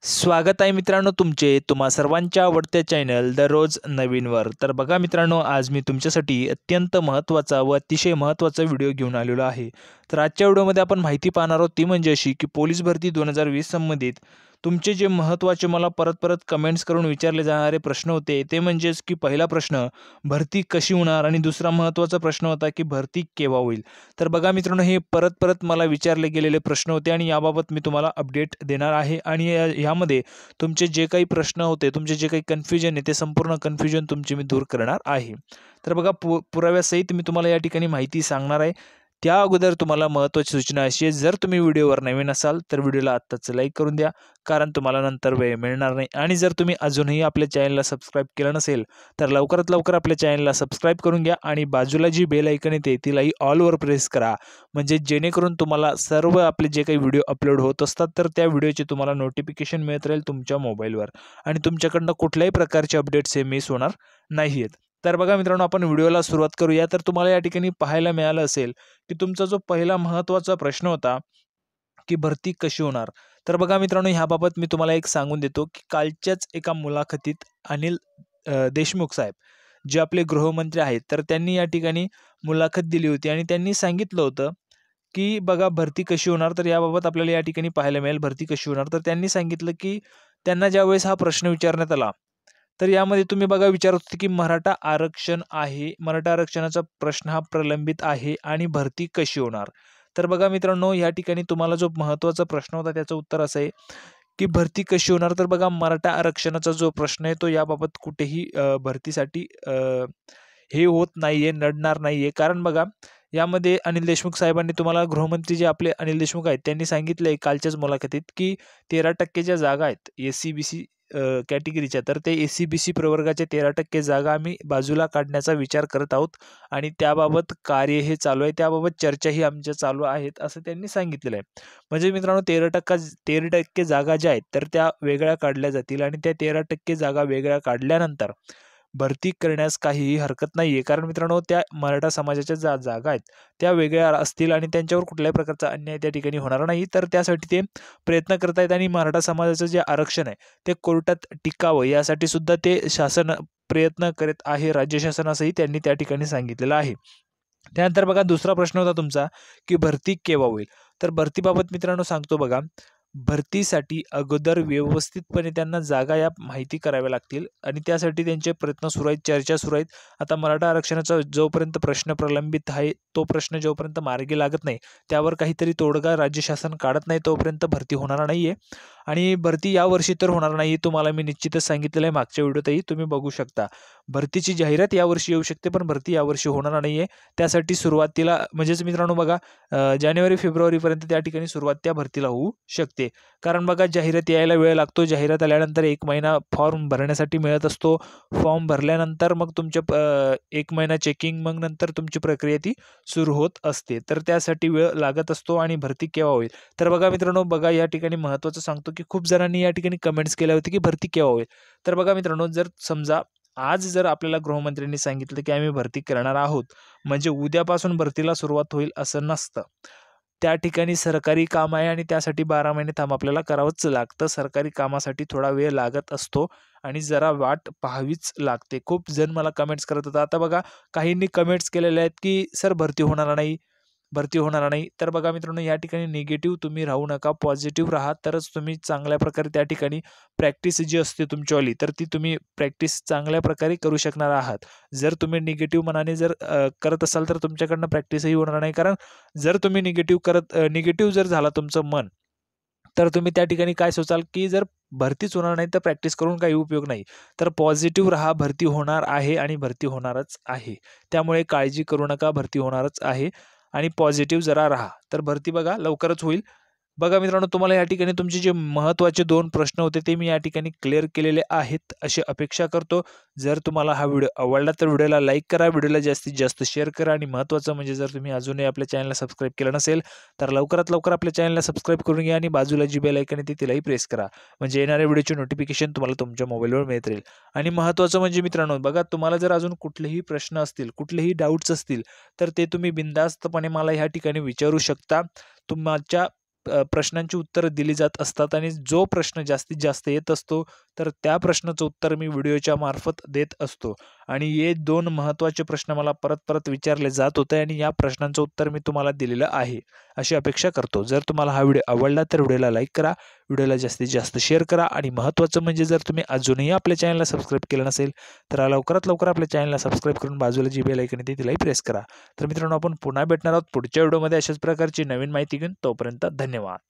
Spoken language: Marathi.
स्वागत आहे मित्रांनो तुमचे तुम्हा सर्वांच्या आवडत्या चॅनल दररोज नवीनवर। तर बघा मित्रांनो, आज मी तुमच्यासाठी अत्यंत महत्त्वाचा व अतिशय महत्त्वाचा व्हिडिओ घेऊन आलेलो आहे। तर आजच्या व्हिडिओमध्ये आपण माहिती पाहणार आहोत ती म्हणजे अशी की पोलीस भरती 2020 संबंधित तुमचे जे महत्त्वाचे मला परत कमेंट्स करून विचारले जाणारे प्रश्न होते ते म्हणजेच की पहिला प्रश्न भरती कशी होणार आणि दुसरा महत्त्वाचा प्रश्न होता की भरती केव्हा होईल। तर बघा मित्रांनो, हे परत मला विचारले गेलेले प्रश्न होते आणि याबाबत मी तुम्हाला अपडेट देणार आहे आणि ह्यामध्ये तुमचे जे काही प्रश्न होते, तुमचे जे काही कन्फ्युजन आहे ते संपूर्ण कन्फ्युजन तुमचे मी दूर करणार आहे। तर बघा पुराव्यासहित मी तुम्हाला या ठिकाणी माहिती सांगणार आहे। त्या अगोदर तुम्हाला महत्त्वाची सूचना अशी आहे, जर तुम्ही व्हिडिओवर नवीन असाल तर व्हिडिओला आत्ताच लाईक करून द्या, कारण तुम्हाला नंतर वेळ मिळणार नाही। आणि जर तुम्ही अजूनही आपल्या चॅनलला सबस्क्राईब केलं नसेल तर लवकरात लवकर आपल्या चॅनलला सबस्क्राईब करून घ्या आणि बाजूला जी बेल आयकॉन येते तिलाही ऑलवर प्रेस करा, म्हणजे जेणेकरून तुम्हाला सर्व आपले जे काही व्हिडिओ अपलोड होत असतात तर त्या व्हिडिओचे तुम्हाला नोटिफिकेशन मिळत राहील तुमच्या मोबाईलवर आणि तुमच्याकडनं कुठल्याही प्रकारचे अपडेट्स हे मिस होणार नाहीत। तर बघा मित्रांनो, आपण व्हिडिओला सुरुवात करूया। तर तुम्हाला या ठिकाणी पाहायला मिळालं असेल की तुमचा जो पहिला महत्त्वाचा प्रश्न होता की भरती कशी होणार। तर बघा मित्रांनो, ह्याबाबत मी तुम्हाला एक सांगून देतो की कालच्याच एका मुलाखतीत अनिल देशमुख साहेब जे आपले गृहमंत्री आहेत, तर त्यांनी या ठिकाणी मुलाखत दिली होती आणि त्यांनी सांगितलं होतं की बघा भरती कशी होणार। तर याबाबत आपल्याला या ठिकाणी पाहायला मिळेल भरती कशी होणार। तर त्यांनी सांगितलं की त्यांना ज्यावेळेस हा प्रश्न विचारण्यात आला तर यामध्ये तुम्ही बघा विचारत होते की मराठा आरक्षण आहे, मराठा आरक्षणाचा प्रश्न हा प्रलंबित आहे आणि भरती कशी होणार। तर बघा मित्रांनो, या ठिकाणी तुम्हाला जो महत्त्वाचा प्रश्न होता त्याचं उत्तर असं आहे की भरती कशी होणार। तर बघा, मराठा आरक्षणाचा जो प्रश्न आहे तो याबाबत कुठेही भरतीसाठी हे होत नाहीये, नडणार नाहीये। कारण बघा, यामध्ये अनिल देशमुख साहेबांनी तुम्हाला गृहमंत्री जे आपले अनिल देशमुख आहेत त्यांनी सांगितलंय कालच्याच मुलाखतीत की 13% ज्या जागा आहेत एस-सी-बी-सी कॅटेगरीच्या, तर ते एस-सी-बी-सी प्रवर्गाच्या 13% जागा आम्ही बाजूला काढण्याचा विचार करत आहोत आणि त्याबाबत कार्य हे चालू आहे, त्याबाबत चर्चाही आमच्या चालू आहेत असं त्यांनी सांगितलेलं आहे। म्हणजे मित्रांनो, 13% जागा ज्या आहेत तर त्या वेगळ्या काढल्या जातील आणि त्या 13% जागा वेगळ्या काढल्यानंतर भरती करण्यास काहीही हरकत नाहीये। कारण मित्रांनो, त्या मराठा समाजाच्या जागा आहेत त्या वेगळ्या असतील आणि त्यांच्यावर कुठल्याही प्रकारचा अन्याय त्या ठिकाणी होणार नाही। तर त्यासाठी ते प्रयत्न करत आहेत आणि मराठा समाजाचं जे आरक्षण आहे ते कोर्टात टिकावं यासाठी सुद्धा ते शासन प्रयत्न करत आहे, राज्य शासनासही त्यांनी त्या ठिकाणी सांगितलेलं आहे। त्यानंतर बघा, दुसरा प्रश्न होता तुमचा की भरती केव्हा होईल। तर भरतीबाबत मित्रांनो सांगतो बघा, भरतीसाठी अगोदर व्यवस्थितपणे त्यांना जागा या माहिती कराव्या लागतील आणि त्यासाठी त्यांचे प्रयत्न सुरू आहेत, चर्चा सुरू आहेत। आता मराठा आरक्षणाचा जोपर्यंत प्रश्न प्रलंबित आहे, तो प्रश्न जोपर्यंत मार्गी लागत नाही, त्यावर काहीतरी तोडगा राज्य शासन काढत नाही, तोपर्यंत भरती होणार नाहीये। आणि भरती यावर्षी तर होणार नाही, तुम्हाला मी निश्चितच सांगितलेलं आहे मागच्या व्हिडिओतही तुम्ही बघू शकता। भरतीची जाहिरात यावर्षी येऊ शकते पण भरती यावर्षी होणार नाहीये। त्यासाठी सुरुवातीला म्हणजेच मित्रांनो बघा, जानेवारी-फेब्रुवारीपर्यंत त्या ठिकाणी सुरुवात त्या भरतीला होऊ शकते। कारण बघा, जाहिरात यायला वेळ लागतो, जाहिरात आल्यानंतर 1 महिना फॉर्म भरण्यासाठी मिळत असतो, फॉर्म भरल्यानंतर मग तुमच्या 1 महिना चेकिंग, मग नंतर तुमची प्रक्रिया ती सुरू होत असते। तर त्यासाठी वेळ लागत असतो आणि भरती केव्हा होईल। तर बघा मित्रांनो, बघा या ठिकाणी महत्त्वाचं सांगतो की खूप जणांनी या ठिकाणी कमेंट्स केल्या होत्या की भरती केव्हा होईल। तर बघा मित्रांनो, जर समजा आज जर आपल्याला गृहमंत्र्यांनी सांगितलं की आम्ही भरती करणार आहोत, म्हणजे उद्यापासून भरतीला सुरुवात होईल असं नसतं। त्या ठिकाणी सरकारी काम आहे आणि त्यासाठी 12 महिने थांब आपल्याला करावंच लागतं। सरकारी कामासाठी थोडा वेळ लागत असतो आणि जरा वाट पाहावीच लागते। खूप जण मला कमेंट्स करत होतात। आता बघा, काहींनी कमेंट्स केलेल्या आहेत की सर भरती होणार नाही, भरती होणार नाही। तर बघा मित्रांनो, या ठिकाणी निगेटिव्ह तुम्ही राहू नका, पॉझिटिव्ह राहा, तरच तुम्ही चांगल्या प्रकारे त्या ठिकाणी प्रॅक्टिस जी असते तुमचीवाली तर ती तुम्ही प्रॅक्टिस चांगल्या प्रकारे करू शकणार आहात। जर तुम्ही निगेटिव्ह मनाने जर करत असाल तर तुमच्याकडनं प्रॅक्टिसही होणार नाही। कारण जर तुम्ही निगेटिव्ह जर झाला तुमचं मन, तर तुम्ही त्या ठिकाणी काय सोचाल की जर भरतीच होणार नाही तर प्रॅक्टिस करून काही उपयोग नाही। तर पॉझिटिव्ह राहा, भरती होणार आहे आणि भरती होणारच आहे। त्यामुळे काळजी करू नका, भरती होणारच आहे आणि पॉझिटिव्ह जरा राहा। तर भरती बघा लवकरच होईल। बघा मित्रांनो, तुम्हाला या ठिकाणी तुमचे जे महत्त्वाचे 2 प्रश्न होते ते मी या ठिकाणी क्लिअर केलेले आहेत अशी अपेक्षा करतो। जर तुम्हाला हा व्हिडिओ आवडला तर व्हिडिओला लाईक करा, व्हिडिओला जास्तीत जास्त शेअर करा आणि महत्त्वाचं म्हणजे जर तुम्ही अजूनही आपल्या चॅनलला सबस्क्राईब केलं नसेल तर लवकरात लवकर आपल्या चॅनलला सबस्क्राईब करून घ्या आणि बाजूला जी बेल आयकॉन येते तिलाही प्रेस करा, म्हणजे येणाऱ्या व्हिडिओची नोटिफिकेशन तुम्हाला तुमच्या मोबाईलवर मिळत राहील। आणि महत्त्वाचं म्हणजे मित्रांनो बघा, तुम्हाला जर अजून कुठलेही प्रश्न असतील, कुठलेही डाऊट्स असतील तर ते तुम्ही बिनधास्तपणे मला ह्या ठिकाणी विचारू शकता। तुमच्या प्रश्नांची उत्तरं दिली जात असतात आणि जो प्रश्न जास्तीत जास्त येत असतो तर त्या प्रश्नाचं उत्तर मी व्हिडिओच्या मार्फत देत असतो. आणि हे 2 महत्त्वाचे प्रश्न मला परत विचारले जात होते आणि या प्रश्नांचं उत्तर मी तुम्हाला दिलेलं आहे, अशी अपेक्षा करतो. जर तुम्हाला हा व्हिडिओ आवडला तर व्हिडिओला लाईक करा, व्हिडिओला जास्तीत जास्त शेअर करा आणि महत्त्वाचं म्हणजे जर तुम्ही अजूनही आपल्या चॅनलला सबस्क्राईब केलं नसेल तर लवकरात लवकर आपल्या चॅनलला सबस्क्राईब करून बाजूला जी बेल आयकॉन आहे तिलाही प्रेस करा. तर मित्रांनो, आपण पुन्हा भेटणार आहोत पुढच्या व्हिडिओमध्ये अशाच प्रकारची नवीन माहिती घेऊन. तोपर्यंत धन्यवाद.